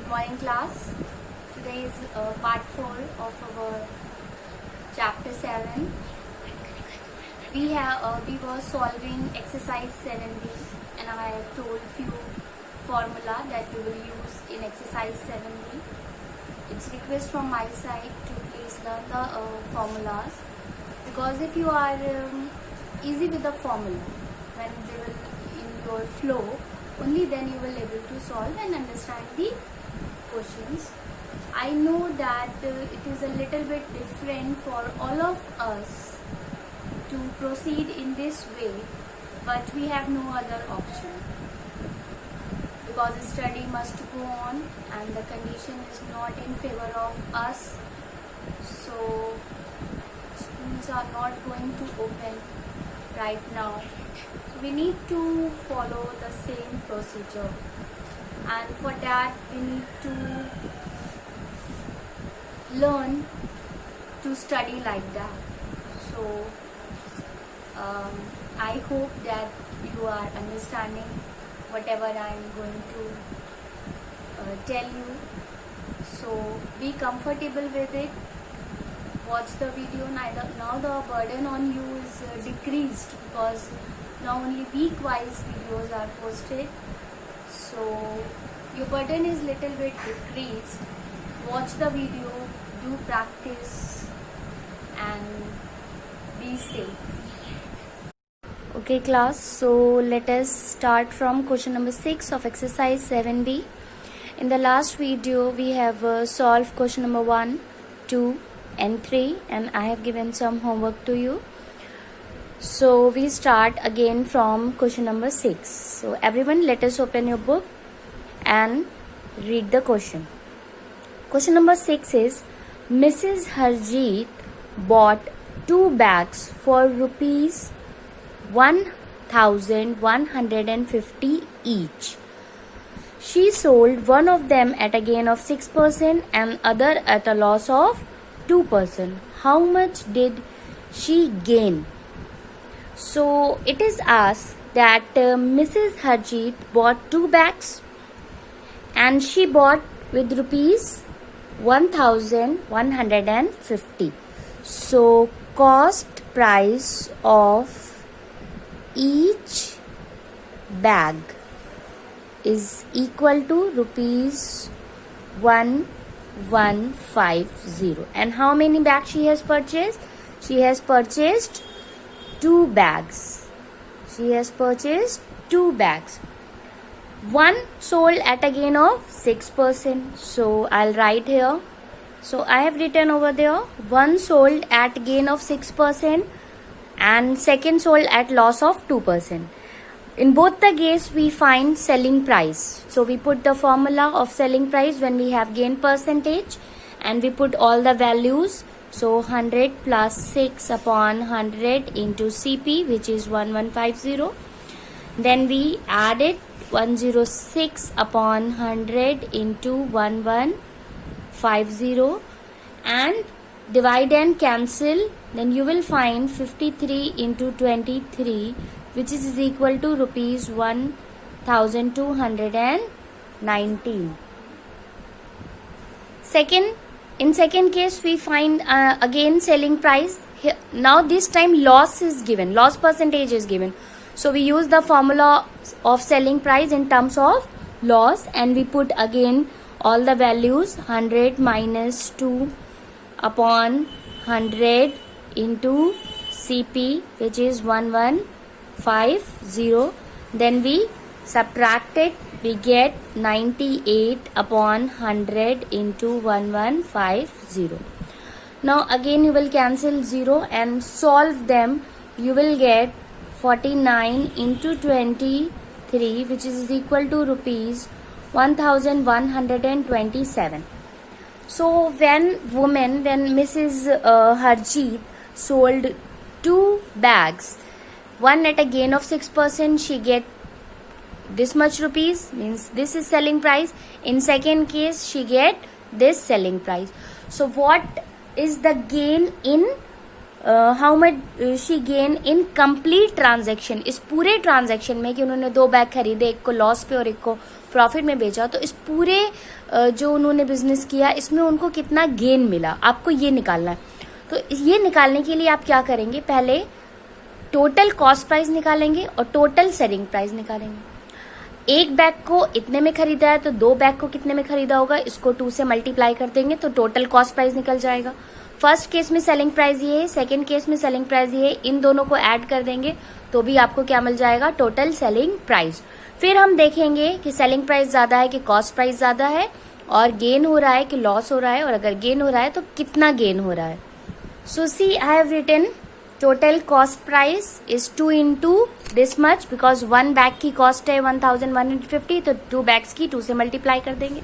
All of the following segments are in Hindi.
Morning class. Today is part 4 of our chapter 7. We were solving exercise 7B, and I have told few formula that we will use in exercise 7B. It's request from my side to please learn the formulas, because if you are easy with the formula, when they will in your flow, only then you will able to solve and understand the questions. I know that it is a little bit different for all of us to proceed in this way, but we have no other option, because study must go on and the condition is not in favor of us. So schools are not going to open right now, so we need to follow the same procedure, and for that we need to learn to study like that. So I hope that you are understanding whatever I am going to tell you. So be comfortable with it. Watch the video. Now the burden on you is decreased, because now only week-wise videos are posted. So your burden is little bit decreased. Watch the video, do practice, and be safe. Okay class, so let us start from question number 6 of exercise 7B. In the last video we have solved question number 1, 2 and 3, and I have given some homework to you. So we start again from question number 6. So everyone, let us open your book and read the question. Question number 6 is, Mrs. Harjeet bought 2 bags for rupees 1,150 each. She sold one of them at a gain of 6% and other at a loss of 2%. How much did she gain? So it is asked that Mrs. Harjeet bought 2 bags and she bought with rupees 1,150. So cost price of each bag is equal to rupees 1,150. And how many bags she has purchased? She has purchased 2 bags. She has purchased 2 bags. One sold at a gain of 6%. So I'll write here. So I have written over there, one sold at gain of 6% and second sold at loss of 2%. In both the case we find selling price. So we put the formula of selling price when we have gain percentage, and we put all the values. So 100 plus 6 upon 100 into CP, which is 1150. Then we add it 106 upon 100 into 1150 and divide and cancel. Then you will find 53 into 23, which is equal to rupees 1,219. In second case we find again selling price. Here, now this time loss is given, loss percentage is given. So we use the formula of selling price in terms of loss, and we put again all the values, 100 minus 2 upon 100 into CP, which is 1150. Then we subtract it, we get 98 upon 100 into 1150. Now again you will cancel 0 and solve them. You will get 49 into 23, which is equal to rupees 1,127. So when Mrs. Harjeet sold 2 bags, one at a gain of 6%, she get this much rupees, means this is selling price. In second case she get this selling price. So what is the gain in how much she gain in complete transaction, इस पूरे transaction में कि उन्होंने 2 बैग खरीदे, एक को लॉस पे और एक को प्रॉफिट में बेचा, तो इस पूरे जो उन्होंने बिजनेस किया इसमें उनको कितना गेन मिला, आपको ये निकालना है। तो ये निकालने के लिए आप क्या करेंगे, पहले टोटल कॉस्ट प्राइस निकालेंगे और टोटल सेलिंग प्राइस निकालेंगे। एक बैग को इतने में खरीदा है तो 2 बैग को कितने में खरीदा होगा, इसको 2 से मल्टीप्लाई कर देंगे तो टोटल कॉस्ट प्राइस निकल जाएगा। फर्स्ट केस में सेलिंग प्राइस ये है, सेकंड केस में सेलिंग प्राइस ये है, इन दोनों को ऐड कर देंगे तो भी आपको क्या मिल जाएगा, टोटल सेलिंग प्राइस। फिर हम देखेंगे कि सेलिंग प्राइस ज्यादा है कि कॉस्ट प्राइस ज्यादा है, और गेन हो रहा है कि लॉस हो रहा है, और अगर गेन हो रहा है तो कितना गेन हो रहा है। So see I have written total cost price is 2 into this much, because 1 bag की कॉस्ट है 1150, तो 2 बैग्स की 2 से मल्टीप्लाई कर देंगे।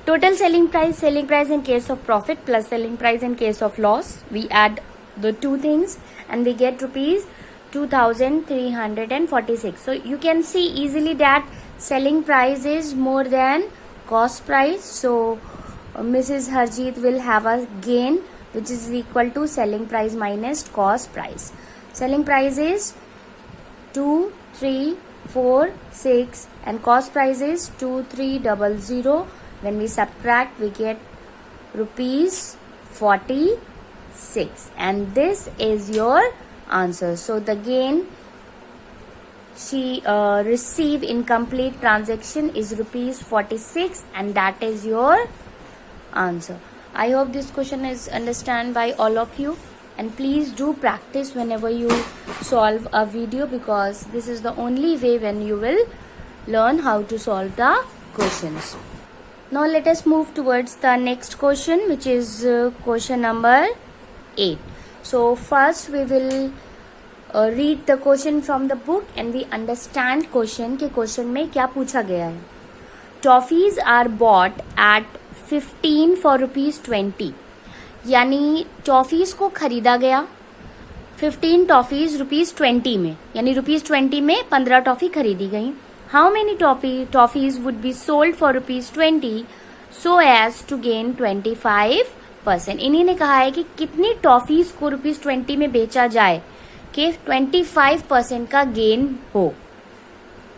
Total selling price in case of profit plus selling price in case of loss, we add the 2 things and we get rupees 2346. So you can see easily that selling price is more than cost price, so Mrs. Harjeet will have a gain which is equal to selling price minus cost price. Selling price is 2, 3, 4, 6 and cost price is 2300. When we subtract we get rupees 46 and this is your answer. So the gain she receive in complete transaction is rupees 46 and that is your answer. I hope this question is understand by all of you, and please do practice whenever you solve a video, because this is the only way when you will learn how to solve the questions. Now let us move towards the next question, which is question number 8. So first we will read the question from the book and we understand question कि question में क्या पूछा गया है। Toffees are bought at 15 for rupees 20, यानी टॉफीज को खरीदा गया 15 टॉफीज रुपीज 20 में, यानी रुपीज 20 में 15 टॉफी खरीदी गई। How many toffees would be sold for rupees 20 so as to gain 25%। इन्हीं ने कहा है कि कितनी टॉफीज को रुपीज 20 में बेचा जाए कि 25% का गेन हो।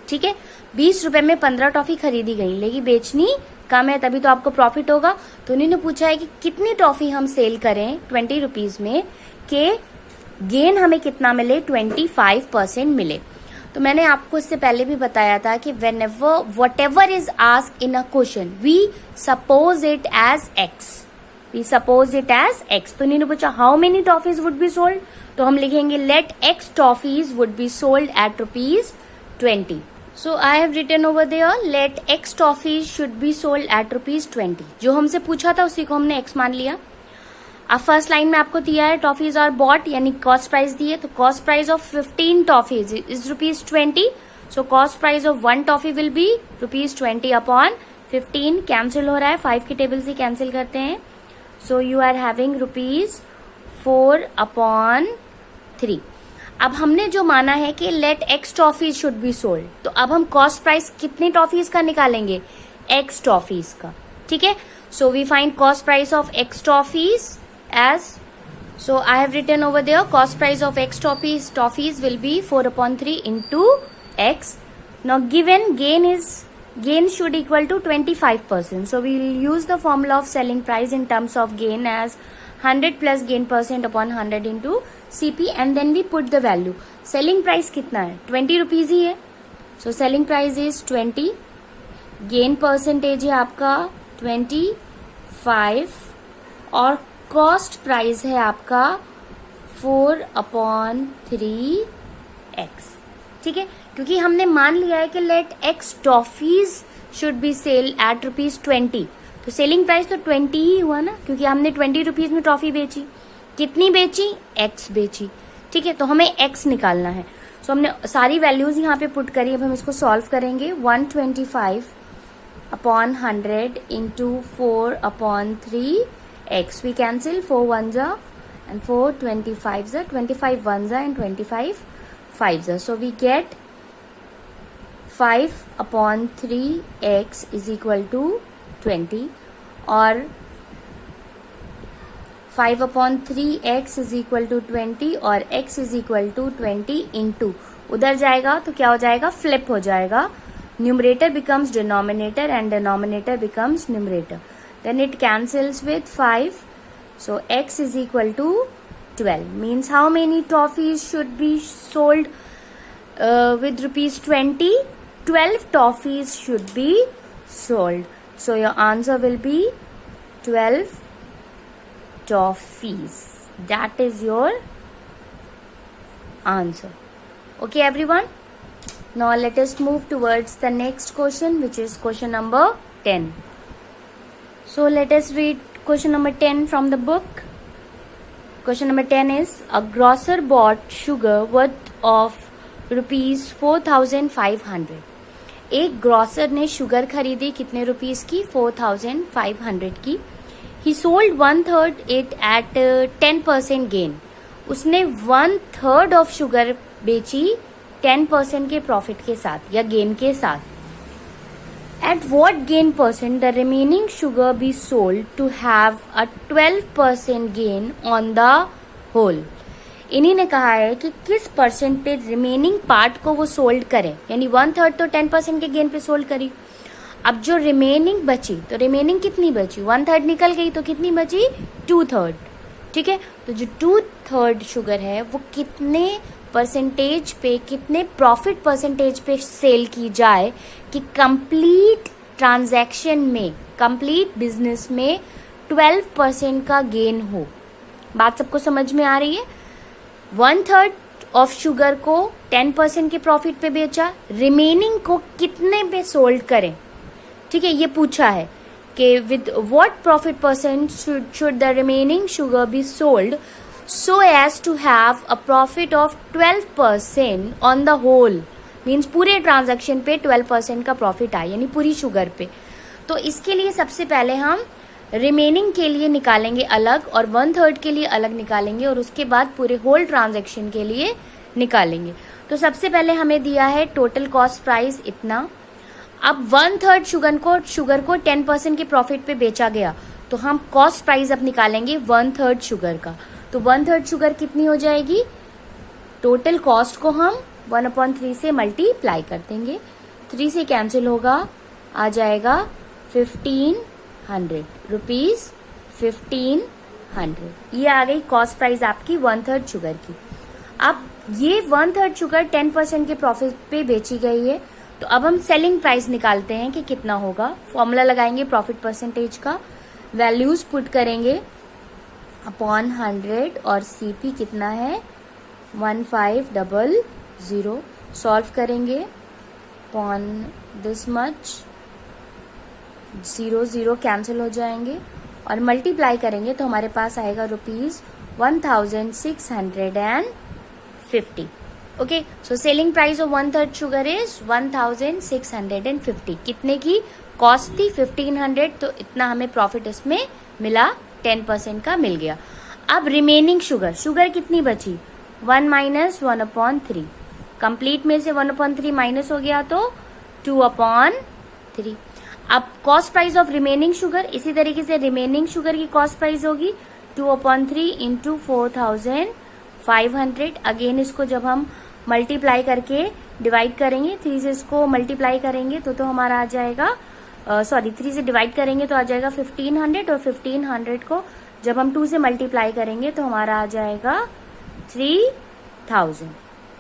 ठीक है, 20 रुपए में 15 टॉफी खरीदी गई, लेकिन बेचनी कम है, तभी तो आपको प्रॉफिट होगा। तो उन्होंने पूछा है कि कितनी टॉफी हम सेल करें 20 रुपीज में कि गेन हमें कितना मिले, 25% मिले। तो मैंने आपको इससे पहले भी बताया था कि whenever whatever is asked in a question we suppose it as x, तो उन्होंने पूछा how many toffees would be sold, तो हम लिखेंगे let x toffees would be sold at rupees 20। So I have written over there let x toffees should be sold at rupees 20। जो हमसे पूछा था उसी को हमने x मान लिया। अब फर्स्ट लाइन में आपको दिया है टॉफीज आर बॉट, यानी कॉस्ट प्राइस दी है, तो cost price of 15 toffees is rupees 20, so cost price of 1 toffee will be rupees 20 upon 15। Cancel हो रहा है, 5 की टेबल से कैंसिल करते हैं, so you are having rupees 4 upon 3। अब हमने जो माना है कि let X toffees should be sold, तो अब हम कॉस्ट प्राइस कितनी टॉफीज का निकालेंगे, एक्स टॉफीज का। ठीक है, so we find cost price of X toffees as, so I have written over there cost price of x toffees will be 4 upon 3 into x. Now given gain should equal to 25%, so we will use the formula of selling price in terms of gain as 100 plus gain percent upon 100 into CP, and then we put the value. Selling price कितना है, 20 रुपीज ही है, so selling price is 20, gain percentage है आपका 25 और कॉस्ट प्राइस है आपका 4 अपॉन 3x। ठीक है, क्योंकि हमने मान लिया है कि let x toffees should be sell at rupees 20, तो सेलिंग प्राइस तो 20 ही हुआ ना, क्योंकि हमने 20 रुपीज में टॉफी बेची। कितनी बेची, x बेची। ठीक है, तो हमें x निकालना है, सो हमने सारी वैल्यूज यहाँ पे पुट करी। अब हम इसको सॉल्व करेंगे। 125 upon 100 into 4 upon 3x, we cancel 4 ones are and 4 25s are, 25 ones are and 25 5s are, so we get 5 upon 3x is equal to 20, और 5 upon 3x is equal to 20 और x is equal to 20 into, उधर जाएगा तो क्या हो जाएगा, फ्लिप हो जाएगा, numerator becomes denominator and denominator becomes numerator. Then it cancels with 5. So x is equal to 12. Means how many toffees should be sold with rupees 20? 12 toffees should be sold. So your answer will be 12 toffees. That is your answer. Okay everyone. Now let us move towards the next question, which is question number 10. So let us read question number 10 from the book. Question number 10 is, a grocer bought sugar worth of rupees 4,500. एक ग्रॉसर ने शुगर खरीदी कितने रुपीस की? 4,500 की. He sold 1/3 it at 10% gain. उसने 1/3 ऑफ शुगर बेची 10% के प्रॉफिट के साथ या गेन के साथ. At what gain percent the remaining sugar be sold to have a 12% gain on the whole? इन्हीं ने कहा है कि किस परसेंट पे रिमेनिंग पार्ट को वो सोल्ड करे, यानी 1/3 तो 10% के गेन पे सोल्ड करी. अब जो रिमेनिंग बची, तो रिमेनिंग कितनी बची? 1/3 निकल गई तो कितनी बची? 2/3. ठीक है, तो जो 2/3 शुगर है वो कितने परसेंटेज पे, कितने प्रॉफिट परसेंटेज पे सेल की जाए कि कंप्लीट ट्रांजैक्शन में, कंप्लीट बिजनेस में 12% का गेन हो. बात सबको समझ में आ रही है? 1/3 ऑफ शुगर को 10% के प्रॉफिट पे बेचा, रिमेनिंग को कितने पे सोल्ड करें. ठीक है, ये पूछा है कि with what profit percent should the remaining sugar be sold so as to have a profit of 12% on the whole. Means पूरे ट्रांजैक्शन पे 12% का प्रॉफिट आए, यानी पूरी शुगर पे. तो इसके लिए सबसे पहले हम रिमेनिंग के लिए निकालेंगे अलग और 1/3 के लिए अलग निकालेंगे और उसके बाद पूरे होल ट्रांजैक्शन के लिए निकालेंगे. तो सबसे पहले हमें दिया है टोटल कॉस्ट प्राइस इतना. अब 1/3 शुगर को 10% के प्रॉफिट पे बेचा गया, तो हम कॉस्ट प्राइस अब निकालेंगे 1/3 शुगर का. तो 1/3 शुगर कितनी हो जाएगी? टोटल कॉस्ट को हम 1/3 से मल्टीप्लाई कर देंगे. 3 से कैंसिल होगा, आ जाएगा 1500 रुपीज. 1500 ये आ गई कॉस्ट प्राइस आपकी 1/3 शुगर की. अब ये 1/3 शुगर 10% के प्रॉफिट पे बेची गई है, तो अब हम सेलिंग प्राइस निकालते हैं कि कितना होगा. फॉर्मूला लगाएंगे प्रॉफिट परसेंटेज का, वैल्यूज पुट करेंगे अपॉन 100 और सीपी कितना है 1500. सॉल्व करेंगे अपॉन दिस मच, 0 0 कैंसिल हो जाएंगे और मल्टीप्लाई करेंगे तो हमारे पास आएगा rupees 1650. Okay, so selling price of 1/3 sugar is 1650. कितने की कॉस्ट थी? 1500. तो इतना हमें प्रॉफिट इसमें मिला, 10% का मिल गया. अब रिमेनिंग शुगर कितनी बची? 1 - 1/3. कंप्लीट में से 1/3 माइनस हो गया तो 2/3. अब cost price of remaining sugar, इसी तरीके से रिमेनिंग शुगर की कॉस्ट प्राइस होगी 2/3 इंटू 4500. अगेन इसको जब हम मल्टीप्लाई करके डिवाइड करेंगे, 3 से इसको मल्टीप्लाई करेंगे तो हमारा आ जाएगा 3 से डिवाइड करेंगे तो आ जाएगा 1500 और 1500 को जब हम 2 से मल्टीप्लाई करेंगे तो हमारा आ जाएगा 3000.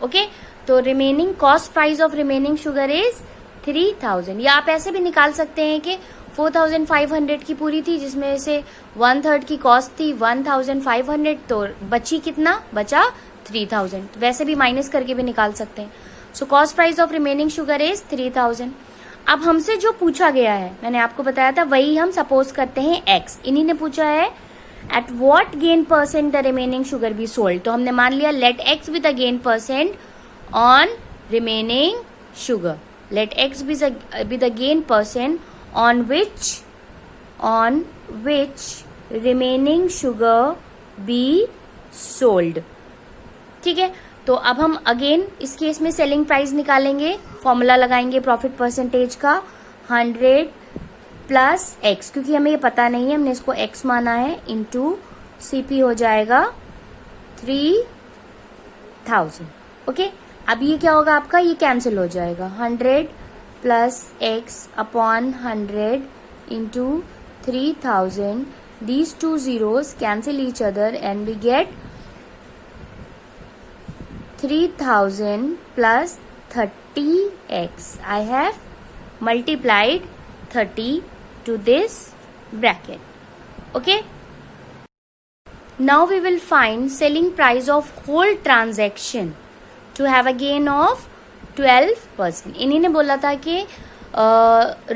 ओके, तो remaining cost price of remaining sugar is 3000. या आप ऐसे भी निकाल सकते हैं कि 4500 की पूरी थी, जिसमें से 1/3 की कॉस्ट थी 1500, तो बची कितना? बचा 3000. वैसे भी माइनस करके भी निकाल सकते हैं. So cost price of remaining sugar is 3000. अब हमसे जो पूछा गया है, मैंने आपको बताया था, वही हम सपोज करते हैं x. इन्हीं ने पूछा है at what gain percent the remaining sugar be sold. तो हमने मान लिया let x be the gain percent on remaining sugar. Let x be the gain percent on which remaining sugar be sold. ठीक है, तो अब हम अगेन इस केस में सेलिंग प्राइस निकालेंगे. फॉर्मूला लगाएंगे प्रॉफिट परसेंटेज का 100 प्लस x, क्योंकि हमें ये पता नहीं है, हमने इसको x माना है, इंटू सीपी हो जाएगा 3000. ओके, अब ये क्या होगा आपका? ये कैंसिल हो जाएगा. 100 plus x upon 100 into 3000. These two zeros cancel each other and we get 3000 plus 30x. I have multiplied 30 to this bracket. Okay. Now we will find selling price of whole transaction to have a gain of 12%. इन्हीं ने बोला था कि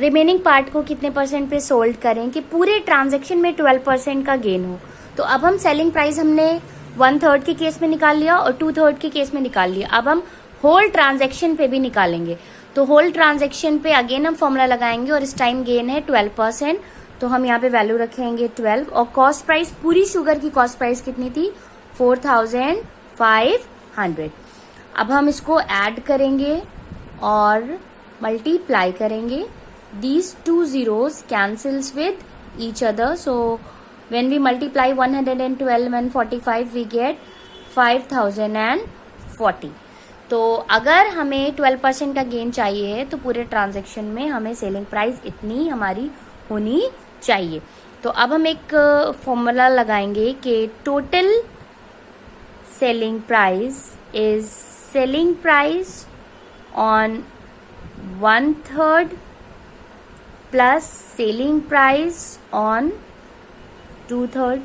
रिमेनिंग पार्ट को कितने परसेंट पे सोल्ड करें कि पूरे ट्रांजैक्शन में 12% का गेन हो. तो अब हम सेलिंग प्राइस हमने 1/3 के केस में निकाल लिया और 2/3 के केस में निकाल लिया. अब हम होल ट्रांजैक्शन पे भी निकालेंगे. तो होल ट्रांजैक्शन पे अगेन हम फॉर्मूला लगाएंगे और इस टाइम गेन है 12%. तो हम यहाँ पे वैल्यू रखेंगे 12 और कॉस्ट प्राइस, पूरी शुगर की कॉस्ट प्राइस कितनी थी? 4500. अब हम इसको ऐड करेंगे और मल्टीप्लाई करेंगे. These two zeros cancels with each other. So when we multiply 112 and 45 we get 5040. तो अगर हमें 12% का गेन चाहिए तो पूरे ट्रांजैक्शन में हमें सेलिंग प्राइस इतनी हमारी होनी चाहिए. तो अब हम एक फॉर्मूला लगाएंगे कि total selling price is selling price on 1/3 plus selling price on 2/3.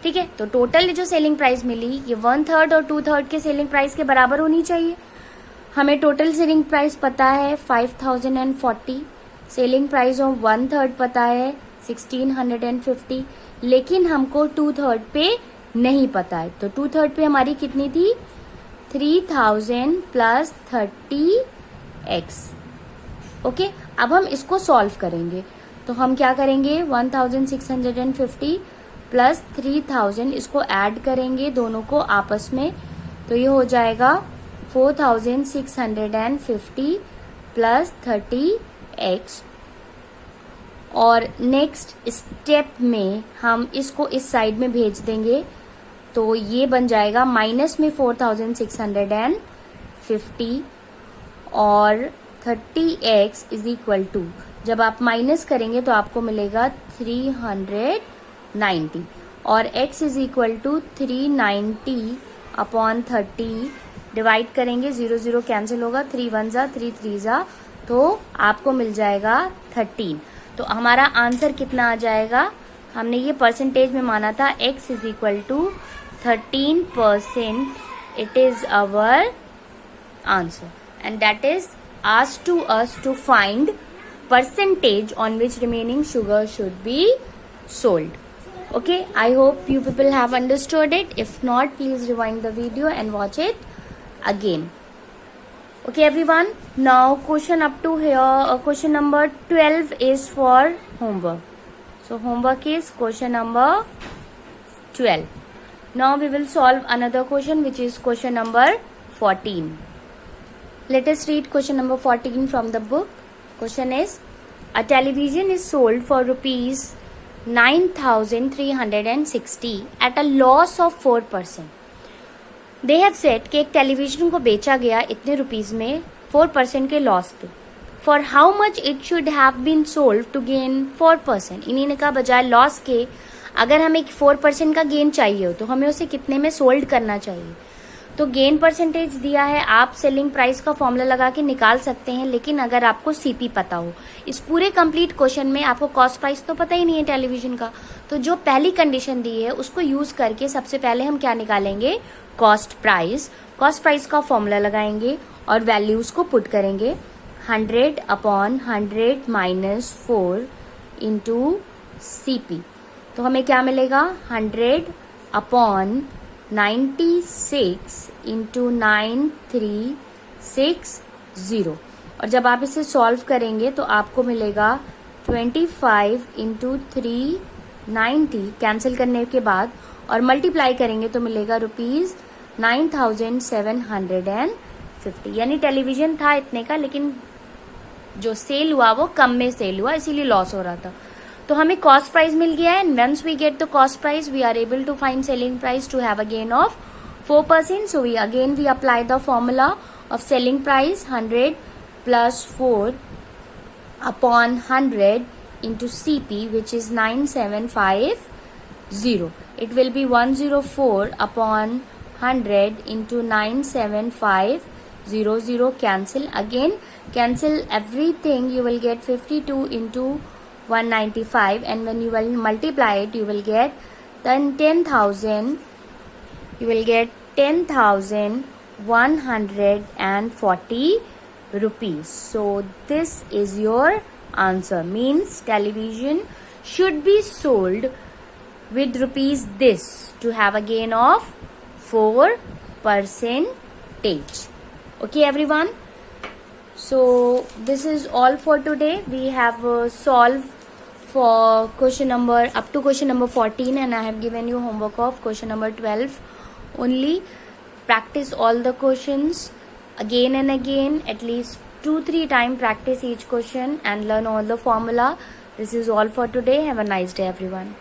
ठीक है. तो टोटल जो सेलिंग प्राइस मिली ये 1/3 और 2/3 के सेलिंग प्राइस के बराबर होनी चाहिए. हमें टोटल सेलिंग प्राइस पता है 5040. सेलिंग प्राइस ऑफ 1/3 पता है 1650. लेकिन हमको 2/3 पे नहीं पता है. तो 2/3 पे हमारी कितनी थी? 3000 प्लस 30x. ओके. अब हम इसको सॉल्व करेंगे. तो हम क्या करेंगे? 1650 प्लस 3000 इसको ऐड करेंगे दोनों को आपस में. तो ये हो जाएगा 4650 प्लस 30x. और नेक्स्ट स्टेप में हम इसको इस साइड में भेज देंगे. तो ये बन जाएगा माइनस में 4650 और 30x इज इक्वल टू, जब आप माइनस करेंगे तो आपको मिलेगा 390 और x is equal to 390 upon 30. Divide करेंगे 0 0 कैंसिल होगा. 3 1 जा 3 3 जा तो आपको मिल जाएगा 13. तो हमारा आंसर कितना आ जाएगा? हमने ये परसेंटेज में माना था x is equal to 13%. It is our answer and that is asked to us to find percentage on which remaining sugar should be sold. Okay, I hope you people have understood it. If not, please rewind the video and watch it again. Okay everyone, now question up to here, question number 12 is for homework. So homework is question number 12. Now we will solve another question which is question number 14. Let us read question number 14 from the book. Question is, a television is sold for rupees 9360 at a loss of 4%. They have said कि एक टेलीविजन को बेचा गया इतने रुपीस में 4% के लॉस पे. For how much it should have been sold to gain 4%. इन्हीं ने कहा बजाय लॉस के अगर हमें 4% का गेन चाहिए हो तो हमें उसे कितने में सोल्ड करना चाहिए. तो गेन परसेंटेज दिया है, आप सेलिंग प्राइस का फॉर्मूला लगा के निकाल सकते हैं. लेकिन अगर आपको सीपी पता हो, इस पूरे कंप्लीट क्वेश्चन में आपको कॉस्ट प्राइस तो पता ही नहीं है टेलीविजन का, तो जो पहली कंडीशन दी है उसको यूज करके सबसे पहले हम क्या निकालेंगे? Cost price. कॉस्ट प्राइस का फॉर्मूला लगाएंगे और वैल्यूज को पुट करेंगे. 100 अपॉन 100 माइनस 4 इंटू सीपी. तो हमें क्या मिलेगा? 100 अपॉन 96 इंटू 9360. और जब आप इसे सॉल्व करेंगे तो आपको मिलेगा 25 इंटू 390 कैंसिल करने के बाद और मल्टीप्लाई करेंगे तो मिलेगा रुपीज 9750. यानी टेलीविजन था इतने का लेकिन जो सेल हुआ वो कम में सेल हुआ, इसीलिए लॉस हो रहा था. तो हमें कॉस्ट प्राइस मिल गया है. Once we get the cost price we are able to find selling price to have a gain of 4%. So we apply the formula of selling price 100 plus 4 upon 100 into CP, which is 9750. It will be 104 upon 100 into 97500. Cancel. Again, cancel everything. You will get 52 into 195, and when you will multiply it, you will get then 10,000. You will get 10,140 rupees. So this is your answer. Means television should be sold with rupees this to have a gain of 4%. Okay everyone, so this is all for today. We have solved for question number up to question number 14, and I have given you homework of question number 12 only. Practice all the questions again and again, at least 2-3 times practice each question and learn all the formula. This is all for today. Have a nice day everyone.